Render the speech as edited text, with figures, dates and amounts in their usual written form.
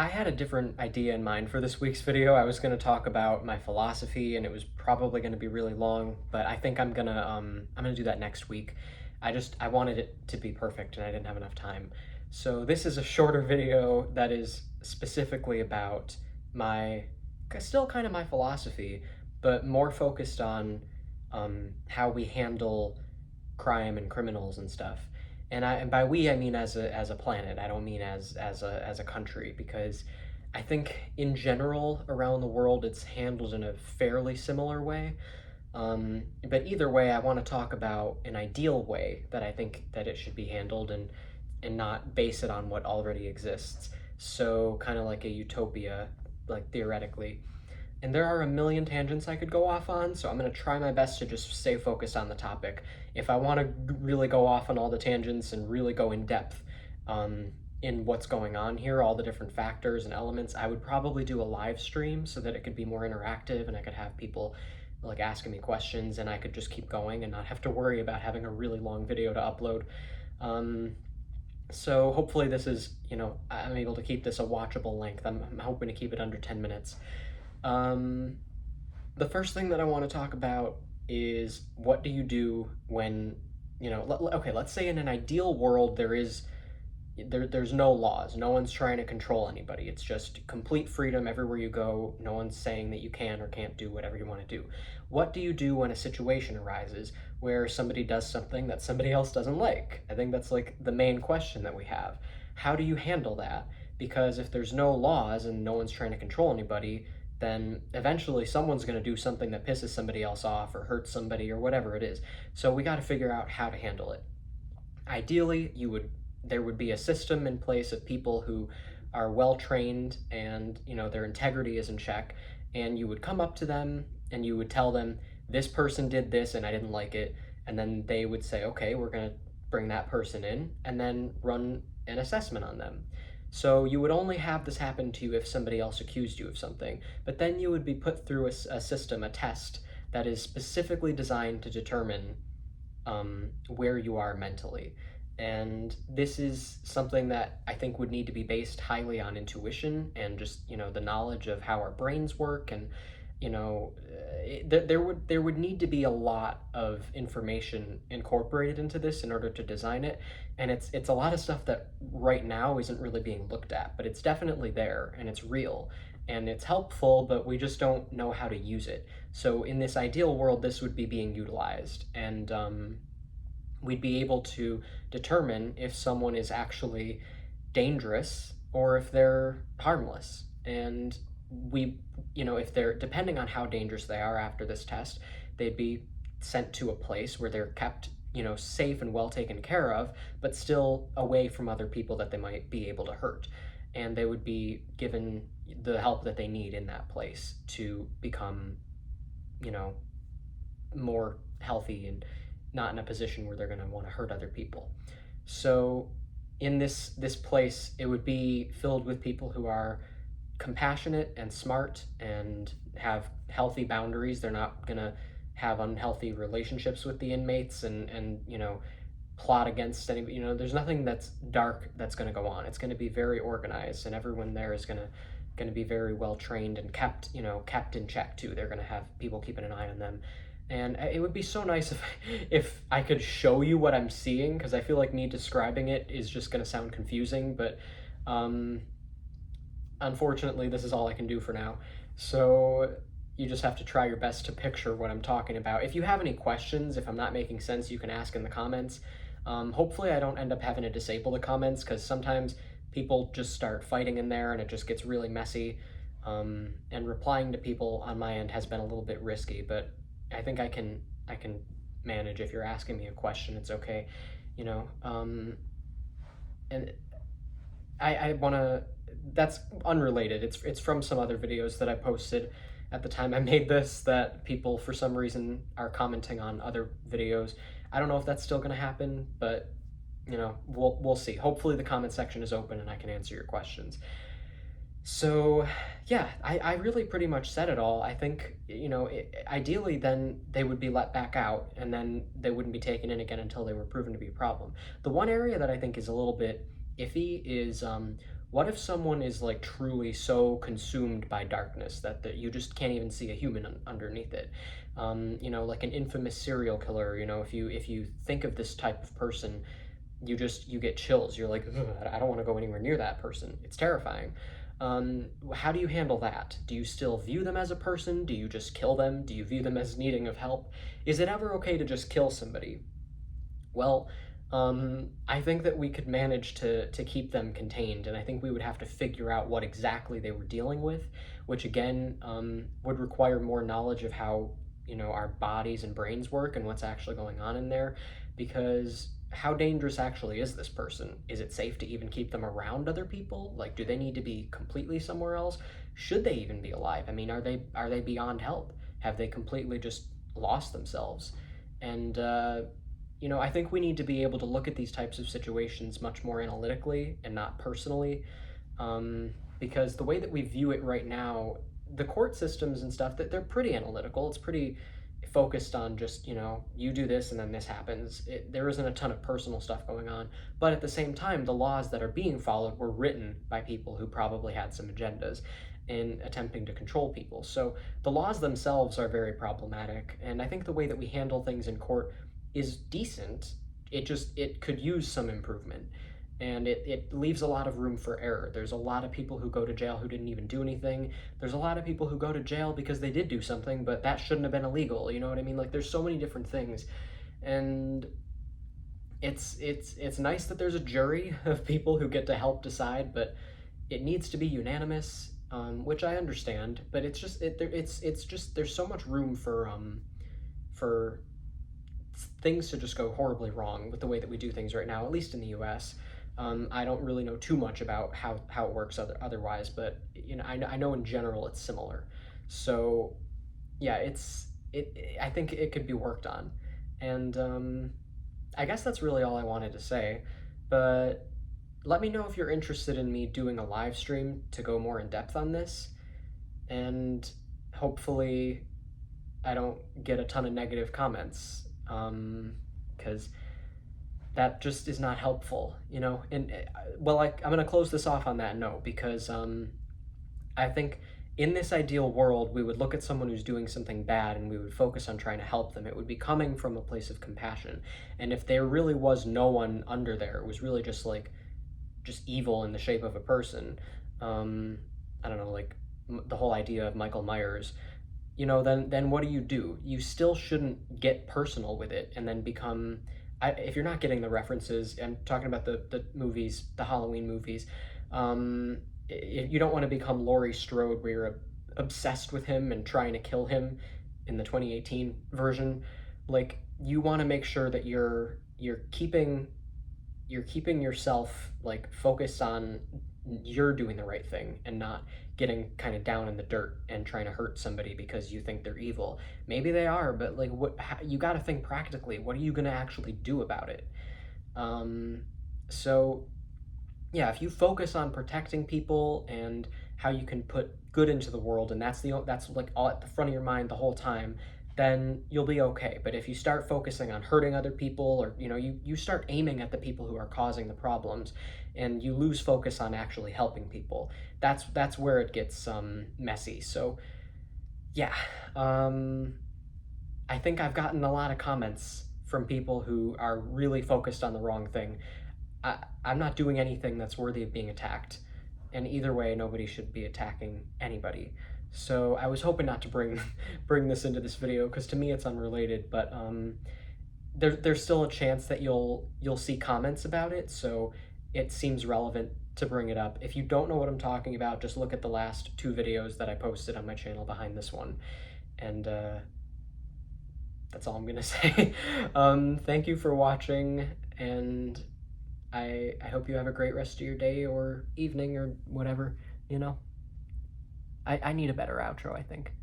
I had a different idea in mind for this week's video. I was going to talk about my philosophy, and it was probably going to be really long, but I think I'm gonna do that next week. I wanted it to be perfect, and I didn't have enough time. So this is a shorter video that is specifically about my still kind of my philosophy, but more focused on how we handle crime and criminals and stuff. And by we I mean as a planet. I don't mean as a country, because I think in general around the world it's handled in a fairly similar way. But either way, I want to talk about an ideal way that I think that it should be handled, and not base it on what already exists. So kind of like a utopia, like theoretically. And there are a million tangents I could go off on, so I'm going to try my best to just stay focused on the topic. If I want to really go off on all the tangents and really go in depth in what's going on here, all the different factors and elements, I would probably do a live stream so that it could be more interactive and I could have people like asking me questions, and I could just keep going and not have to worry about having a really long video to upload. So hopefully this is, I'm able to keep this a watchable length. I'm hoping to keep it under 10 minutes. Um, the first thing that I want to talk about is, what do you do when, okay, let's say in an ideal world there's no laws. No one's trying to control anybody. It's just complete freedom everywhere you go. No one's saying that you can or can't do whatever you want to do. What do you do when a situation arises where somebody does something that somebody else doesn't like? I think that's like the main question that we have. How do you handle that? Because if there's no laws and no one's trying to control anybody, then eventually someone's going to do something that pisses somebody else off or hurts somebody or whatever it is. So we got to figure out how to handle it. Ideally, there would be a system in place of people who are well trained, and their integrity is in check, and you would come up to them and you would tell them, this person did this and I didn't like it, and then they would say, okay, we're going to bring that person in and then run an assessment on them. So you would only have this happen to you if somebody else accused you of something, but then you would be put through a system, a test that is specifically designed to determine where you are mentally. And this is something that I think would need to be based highly on intuition and just, the knowledge of how our brains work. And, there would need to be a lot of information incorporated into this in order to design it. And it's a lot of stuff that right now isn't really being looked at, but it's definitely there and it's real and it's helpful, but we just don't know how to use it. So in this ideal world, this would be being utilized, and we'd be able to determine if someone is actually dangerous or if they're harmless. And if they're, depending on how dangerous they are after this test, they'd be sent to a place where they're kept, safe and well taken care of, but still away from other people that they might be able to hurt. And they would be given the help that they need in that place to become, more healthy and not in a position where they're going to want to hurt other people. So in this place, it would be filled with people who are compassionate and smart and have healthy boundaries. They're not going to have unhealthy relationships with the inmates and plot against anybody. There's nothing that's dark that's going to go on. It's going to be very organized, and everyone there is going to be very well trained and kept in check too. They're going to have people keeping an eye on them. And it would be so nice if I could show you what I'm seeing, because I feel like me describing it is just going to sound confusing, but unfortunately this is all I can do for now. So you just have to try your best to picture what I'm talking about. If you have any questions, if I'm not making sense, you can ask in the comments. Hopefully I don't end up having to disable the comments, because sometimes people just start fighting in there and it just gets really messy. And replying to people on my end has been a little bit risky, but I think I can manage. If you're asking me a question, it's okay, and I want to, that's unrelated. It's from some other videos that I posted at the time I made this, that people for some reason are commenting on other videos. I don't know if that's still going to happen, but we'll see. Hopefully the comment section is open and I can answer your questions. So yeah, I really pretty much said it all. I think, ideally then they would be let back out, and then they wouldn't be taken in again until they were proven to be a problem. The one area that I think is a little bit iffy is what if someone is like truly so consumed by darkness that you just can't even see a human underneath it? Like an infamous serial killer. If you think of this type of person, you get chills. You're like, "Ugh, I don't want to go anywhere near that person. It's terrifying." How do you handle that? Do you still view them as a person? Do you just kill them? Do you view them as needing of help? Is it ever okay to just kill somebody? Well, I think that we could manage to keep them contained, and I think we would have to figure out what exactly they were dealing with, which again would require more knowledge of how our bodies and brains work and what's actually going on in there, because how dangerous actually is this person? Is it safe to even keep them around other people? Like, do they need to be completely somewhere else? Should they even be alive? I mean, are they beyond help? Have they completely just lost themselves? And I think we need to be able to look at these types of situations much more analytically and not personally, because the way that we view it right now, the court systems and stuff, that they're pretty analytical. It's pretty focused on just you do this and then this happens. There isn't a ton of personal stuff going on, but at the same time, the laws that are being followed were written by people who probably had some agendas in attempting to control people. So the laws themselves are very problematic, and I think the way that we handle things in court is decent. It could use some improvement, and it leaves a lot of room for error. There's a lot of people who go to jail who didn't even do anything. There's a lot of people who go to jail because they did do something, but that shouldn't have been illegal. You know what I mean? Like, there's so many different things, and it's nice that there's a jury of people who get to help decide, but it needs to be unanimous, which I understand. But it's just there's so much room for things to just go horribly wrong with the way that we do things right now, at least in the U.S. I don't really know too much about how it works otherwise, but I know in general it's similar. So yeah, I think it could be worked on, and I guess that's really all I wanted to say. But let me know if you're interested in me doing a live stream to go more in depth on this, and hopefully I don't get a ton of negative comments, because that just is not helpful, And well, I'm gonna close this off on that note, because I think in this ideal world, we would look at someone who's doing something bad and we would focus on trying to help them. It would be coming from a place of compassion, and if there really was no one under there, it was really just evil in the shape of a person. I don't know, like the whole idea of Michael Myers. Then what do? You still shouldn't get personal with it and then become. If you're not getting the references, I'm talking about the movies, the Halloween movies. You don't want to become Laurie Strode, where you're obsessed with him and trying to kill him in the 2018 version. Like, you want to make sure that you're keeping yourself like focused on you're doing the right thing and not getting kind of down in the dirt and trying to hurt somebody because you think they're evil. Maybe they are, but like, you got to think practically. What are you going to actually do about it? So yeah, if you focus on protecting people and how you can put good into the world, and that's like all at the front of your mind the whole time, then you'll be okay. But if you start focusing on hurting other people, or you start aiming at the people who are causing the problems, and you lose focus on actually helping people, that's where it gets messy. So yeah, I think I've gotten a lot of comments from people who are really focused on the wrong thing. I'm not doing anything that's worthy of being attacked, and either way, nobody should be attacking anybody. So I was hoping not to bring this into this video, because to me it's unrelated, but there's still a chance that you'll see comments about it, so it seems relevant to bring it up. If you don't know what I'm talking about, just look at the last 2 videos that I posted on my channel behind this one, and that's all I'm gonna say. Thank you for watching, and I hope you have a great rest of your day or evening or whatever, I need a better outro, I think.